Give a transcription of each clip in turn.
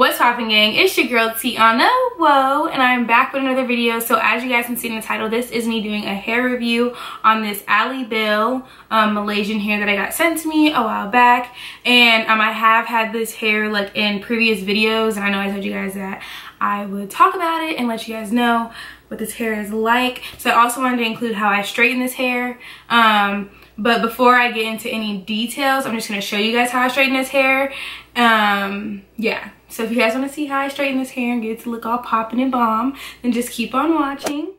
What's poppin', gang? It's your girl Tiana Whoa, and I'm back with another video. So as you guys can see in the title, this is me doing a hair review on this Alibele Malaysian hair that I got sent to me a while back. And I have had this hair like in previous videos, and I know I told you guys that I would talk about it and let you guys know what this hair is like. So I also wanted to include how I straighten this hair. But before I get into any details, I'm just going to show you guys how I straighten this hair. Yeah, so if you guys want to see how I straighten this hair and get it to look all poppin' and bomb, then just keep on watching.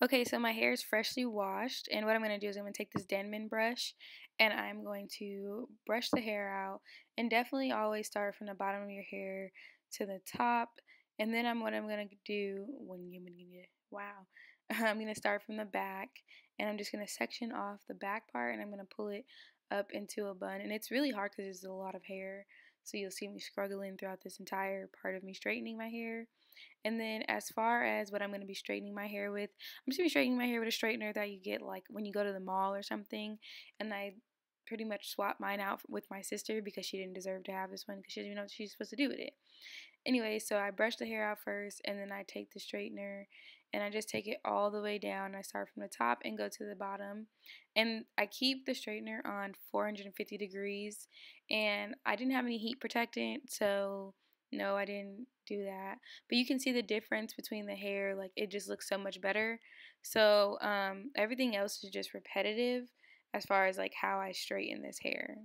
Okay, so my hair is freshly washed, and what I'm going to do is I'm going to take this Denman brush and I'm going to brush the hair out, and definitely always start from the bottom of your hair to the top. And then I'm going to do, I'm going to start from the back, and I'm just going to section off the back part, and I'm going to pull it up into a bun. And it's really hard because there's a lot of hair, so you'll see me struggling throughout this entire part of me straightening my hair. And then as far as what I'm going to be straightening my hair with, I'm just going to be straightening my hair with a straightener that you get like when you go to the mall or something. And I pretty much swapped mine out with my sister because she didn't deserve to have this one because she didn't even know what she's supposed to do with it. Anyway, so I brush the hair out first, and then I take the straightener and I just take it all the way down. I start from the top and go to the bottom, and I keep the straightener on 450 degrees, and I didn't have any heat protectant, so no, I didn't do that. But you can see the difference between the hair, like it just looks so much better. So everything else is just repetitive as far as like how I straighten this hair.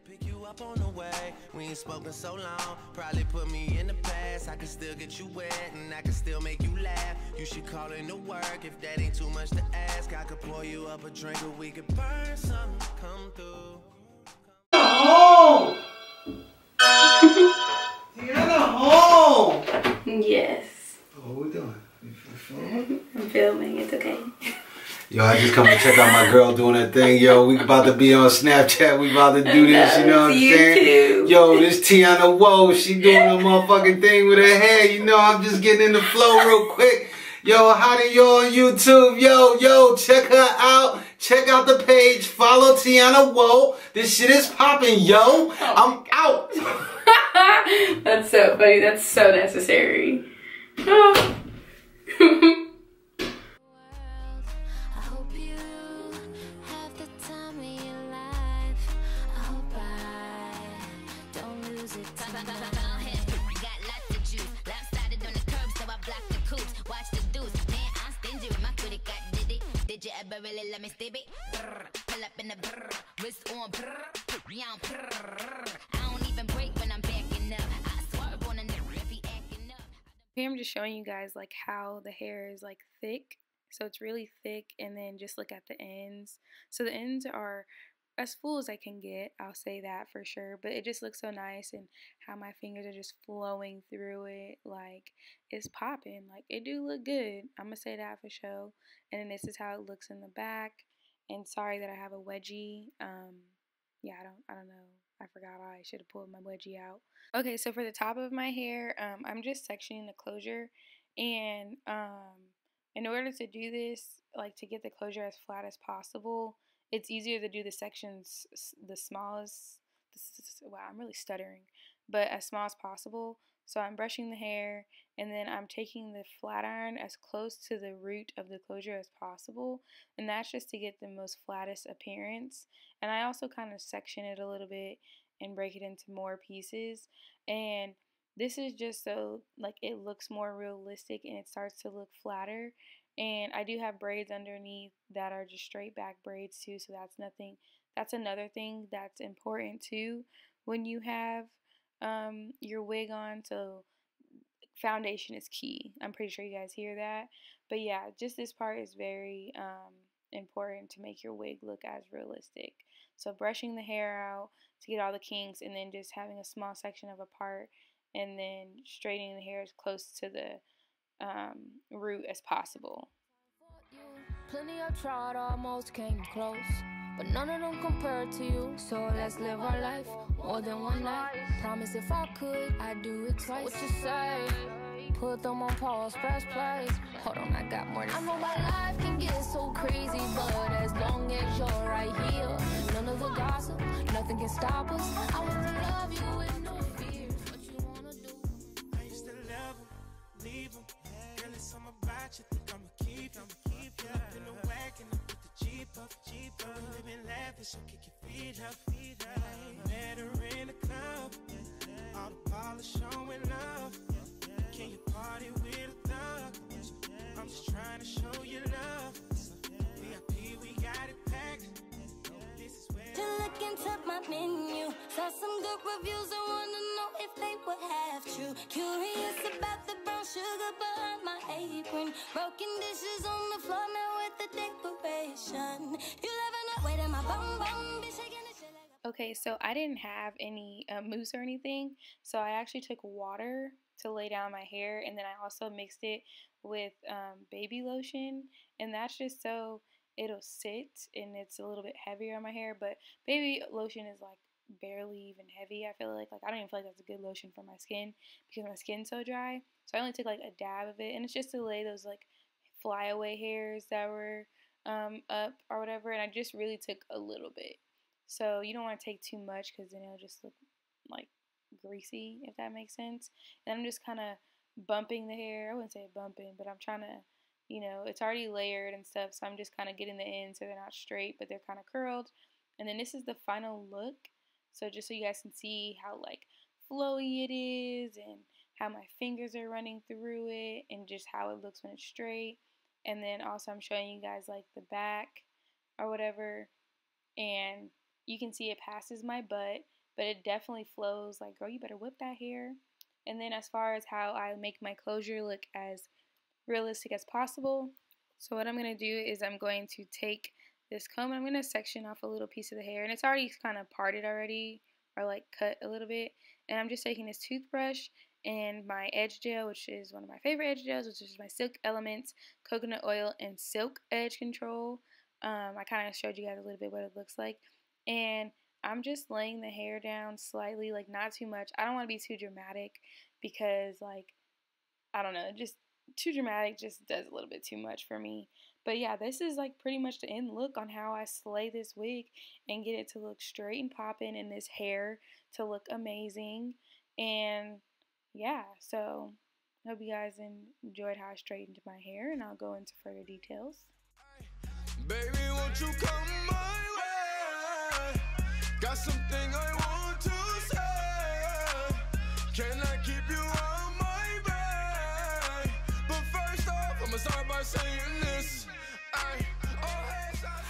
Pick you up on the way. We ain't spoken so long. Probably put me in the past. I can still get you wet and I can still make you laugh. You should call in to work if that ain't too much to ask. I could pour you up a drink or we could burn something. Come through. Home. Tiana, home. Yes. What are we doing? I'm filming. It's okay. Yo, I just come to check out my girl doing her thing. Yo, we about to be on Snapchat. We about to do this, you know what I'm saying? Yo, this Tiana Whoa, she doing her motherfucking thing with her hair. You know, I'm just getting in the flow real quick. Yo, howdy y'all on YouTube. Yo, check her out. Check out the page. Follow Tiana Whoa. This shit is popping, yo. I'm out. That's so funny. That's so necessary. Really let me stay big. Pull up in the wrist on. I don't even break when I'm backing up. I swerve on a nigga if he acting up. Here I'm just showing you guys like how the hair is like thick. So it's really thick, and then just look at the ends. So the ends are as full as I can get, I'll say that for sure, but it just looks so nice, and how my fingers are just flowing through it, like it's popping, like it do look good. I'm gonna say that for sure. And then this is how it looks in the back. And sorry that I have a wedgie. Yeah, I don't know, I forgot, I should have pulled my wedgie out. Okay, so for the top of my hair, I'm just sectioning the closure, and in order to do this, like to get the closure as flat as possible, it's easier to do the sections the smallest, wow, I'm really stuttering, but as small as possible. So I'm brushing the hair, and then I'm taking the flat iron as close to the root of the closure as possible, and that's just to get the most flattest appearance. And I also kind of section it a little bit and break it into more pieces, and this is just so like it looks more realistic and it starts to look flatter. And I do have braids underneath that are just straight back braids too, so that's another thing that's important too when you have your wig on. So foundation is key. I'm pretty sure you guys hear that. But yeah, just this part is very important to make your wig look as realistic. So brushing the hair out to get all the kinks, and then just having a small section of a part, and then straightening the hair as close to the root as possible. Plenty I tried, almost came close, but none of them compared to you. So let's live our life more than one night. Promise if I could, I'd do it twice. What you say? Put them on pause, press play. Hold on, I got more to say. I know my life can get so crazy, but as long as you're right here, none of the gossip, nothing can stop us. I wanna love you with no fears. What you wanna do? so kick your feet up. Met her in the club, all the polish showing off. Can you party with a thug? I'm just trying to show you love. VIP, we got it packed. This is where To look into my menu, saw some good reviews. I wanna know if they would have true. Curious about the brown sugar behind my apron. Broken dishes on the floor now with the decoration. You never know. Wait, my bum bum be shaking the shit like a... Okay, so I didn't have any mousse or anything, so I actually took water to lay down my hair, and then I also mixed it with baby lotion, and that's just so it'll sit and it's a little bit heavier on my hair. But baby lotion is like barely even heavy. I feel like I don't even feel like that's a good lotion for my skin because my skin's so dry. So I only took like a dab of it, and it's just to lay those like flyaway hairs that were up or whatever, and I just really took a little bit. So you don't want to take too much because then it'll just look like greasy, if that makes sense. And I'm just kind of bumping the hair. I wouldn't say bumping, but I'm trying to, you know, it's already layered and stuff, so I'm just kind of getting the ends so they're not straight, but they're kind of curled. And then this is the final look. So just so you guys can see how like flowy it is and how my fingers are running through it and just how it looks when it's straight. And then also I'm showing you guys like the back or whatever, and you can see it passes my butt, but it definitely flows. Like, girl, you better whip that hair. And then as far as how I make my closure look as realistic as possible, so what I'm going to do is I'm going to take this comb and I'm going to section off a little piece of the hair, and it's already kind of parted already or like cut a little bit, and I'm just taking this toothbrush and my edge gel, which is one of my favorite edge gels, which is my Silk Elements coconut oil and silk edge control. I kind of showed you guys a little bit what it looks like, and I'm just laying the hair down slightly, like not too much. I don't want to be too dramatic because, like, I don't know, just too dramatic just does a little bit too much for me. But yeah, this is like pretty much the end look on how I slay this wig and get it to look straight and popping and this hair to look amazing. And yeah, so I hope you guys enjoyed how I straightened my hair, and I'll go into further details. baby, won't you come my way? Got something I want to say. Can I keep you on my bed? But first off, I'ma start by saying this.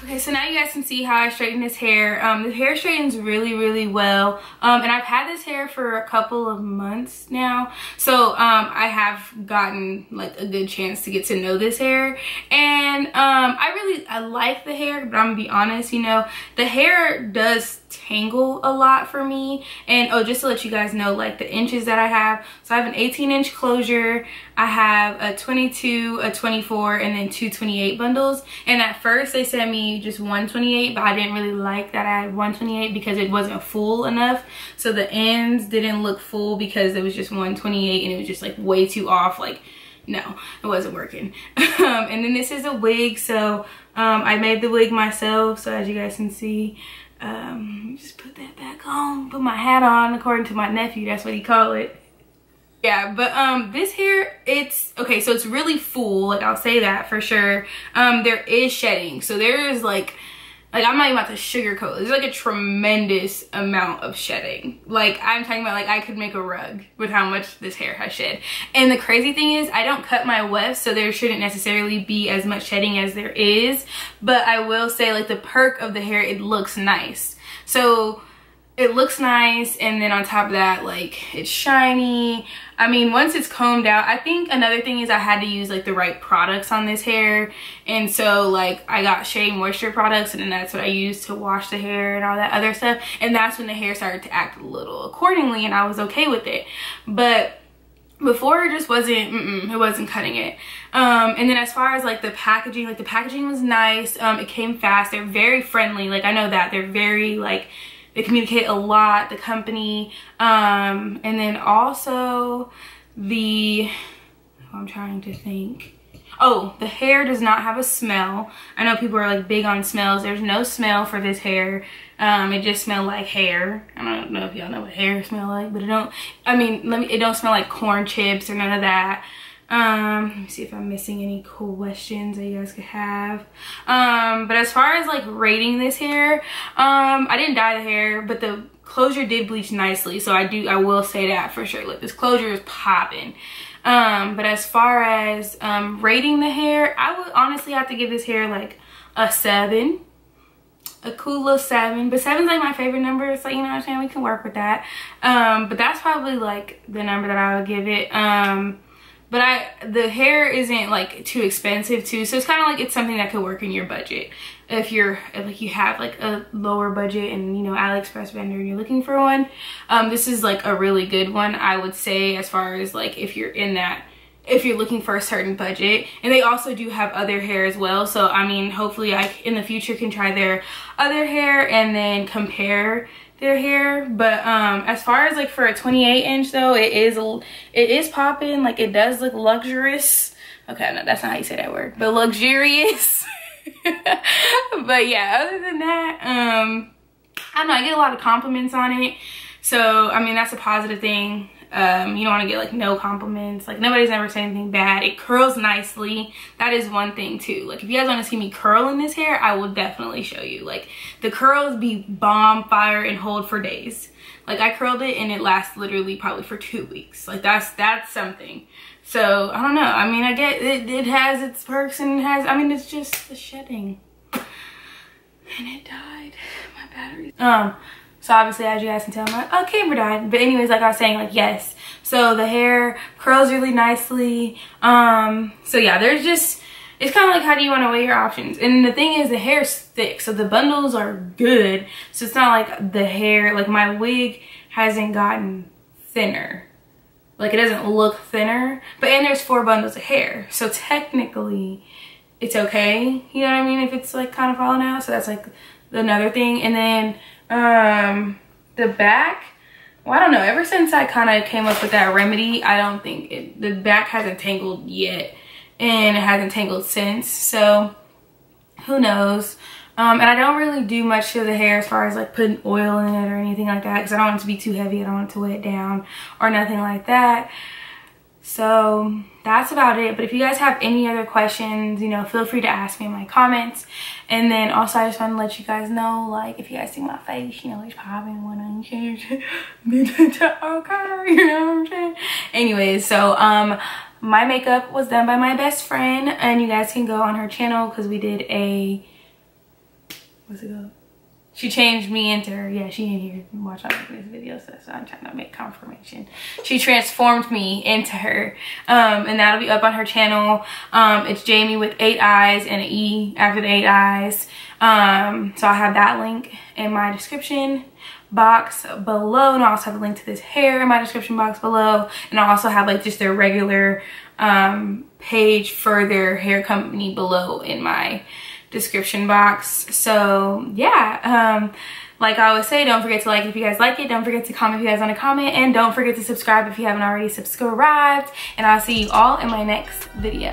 Okay, so now you guys can see how I straighten this hair. The hair straightens really, really well. And I've had this hair for a couple of months now. So I have gotten like a good chance to get to know this hair. And I like the hair, but I'm gonna be honest, you know, the hair does tangle a lot for me. And oh, just to let you guys know, like the inches that I have. So I have an 18-inch closure. I have a 22, a 24, and then two 28 bundles. And at first they sent me just 128, but I didn't really like that I had 128 because it wasn't full enough. So the ends didn't look full because it was just 128 and it was just like way too off. Like, no, it wasn't working. And then this is a wig. So I made the wig myself. So as you guys can see, just put that back on, put my hat on, according to my nephew, that's what he call it. Yeah, but this hair, it's okay, so it's really full, like I'll say that for sure. There is shedding, so there is like I'm not even about to sugarcoat, there's like a tremendous amount of shedding. Like I'm talking about, like I could make a rug with how much this hair has shed. And the crazy thing is I don't cut my wefts, so there shouldn't necessarily be as much shedding as there is, but I will say, like, the perk of the hair, it looks nice. So it looks nice, and then on top of that, like, it's shiny. I mean, once it's combed out, I think another thing is I had to use like the right products on this hair. And so like I got Shea moisture products, and then that's what I used to wash the hair and all that other stuff. And that's when the hair started to act a little accordingly, and I was okay with it. But before, it just wasn't, it wasn't cutting it. And then as far as like the packaging was nice. It came fast. They're very friendly. Like I know that they're very like, they communicate a lot, the company. And then also I'm trying to think. Oh, the hair does not have a smell. I know people are like big on smells. There's no smell for this hair. It just smells like hair. I don't know if y'all know what hair smell like, but it don't smell like corn chips or none of that. Let me see if I'm missing any questions that you guys could have. But as far as like rating this hair, I didn't dye the hair, but the closure did bleach nicely, so I will say that for sure. Like, this closure is popping. But as far as rating the hair, I would honestly have to give this hair like a 7. A cool little 7, but 7's like my favorite number, so you know what I'm saying, we can work with that. But that's probably like the number that I would give it. But the hair isn't like too expensive too, so it's kind of like it's something that could work in your budget. If you have like a lower budget and, you know, Aliexpress vendor and you're looking for one, this is like a really good one, I would say, as far as like if you're looking for a certain budget. And they also do have other hair as well, so I mean, hopefully I in the future can try their other hair and then compare their hair. But as far as like for a 28-inch though, it is popping. Like, it does look luxurious. Okay, no, that's not how you say that word, but luxurious. But yeah, other than that, I don't know, I get a lot of compliments on it, so I mean, that's a positive thing. You don't want to get like no compliments. Like, nobody's ever said anything bad. It curls nicely. That is one thing too. Like, if you guys want to see me curling this hair, I will definitely show you. Like, the curls be bomb fire and hold for days. Like, I curled it and it lasts literally probably for 2 weeks. Like, that's something. So I don't know, I mean, I get it has its perks, and I mean, it's just the shedding. And it died, my battery. So obviously, as you guys can tell, my camera died. But anyways, like I was saying, like, yes. So the hair curls really nicely. So yeah, there's just, it's kind of like, how do you want to weigh your options? And the thing is, the hair's thick, so the bundles are good. So it's not like the hair, like my wig hasn't gotten thinner. Like, it doesn't look thinner. But, and there's 4 bundles of hair. So technically, it's okay. You know what I mean? If it's like kind of falling out. So that's like another thing. And then the back, well, I don't know, ever since I kind of came up with that remedy, I don't think the back hasn't tangled yet, and it hasn't tangled since, so who knows. And I don't really do much to the hair as far as like putting oil in it or anything like that, because I don't want it to be too heavy. I don't want it to weigh it down or nothing like that. So that's about it. But if you guys have any other questions, you know, feel free to ask me in my comments. And then also, I just want to let you guys know, like, if you guys see my face, you know, it's popping when I'm changed. Okay, you know what I'm saying? Anyways, so my makeup was done by my best friend, and you guys can go on her channel because we did a, what's it called? She changed me into her. Yeah, she ain't here watching this video, so I'm trying to make confirmation. She transformed me into her, and that'll be up on her channel. It's Jamie with 8 eyes and an E after the 8 eyes. So I'll have that link in my description box below, and I'll also have a link to this hair in my description box below, and I'll also have like just their regular page for their hair company below in my description box. So yeah, like I always say, don't forget to like if you guys like it, don't forget to comment if you guys want to comment, and don't forget to subscribe if you haven't already subscribed, and I'll see you all in my next video.